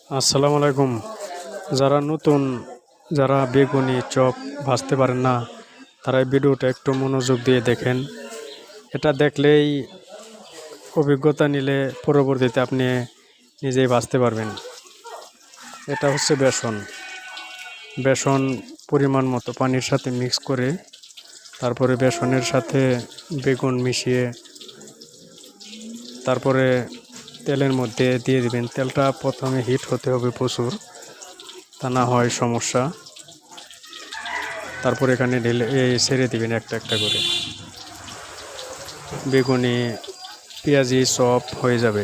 আসসালামু আলাইকুম। যারা নতুন, যারা বেগুনি চপ ভাজতে পারেন না, তারা এই ভিডিওটা একটু মনোযোগ দিয়ে দেখেন। এটা দেখলেই অভিজ্ঞতা নিলে পরবর্তীতে আপনি নিজেই ভাজতে পারবেন। এটা হচ্ছে বেসন। বেসন পরিমাণ মতো পানির সাথে মিক্স করে তারপরে বেসনের সাথে বেগুন মিশিয়ে তারপরে তেলের মধ্যে দিয়ে দিবেন। তেলটা প্রথমে হিট হতে হবে প্রচুর, তা না হয় সমস্যা। তারপর এখানে ঢেলে ছেড়ে দিবেন একটা একটা করে। বেগুনি পেঁয়াজি চপ হয়ে যাবে।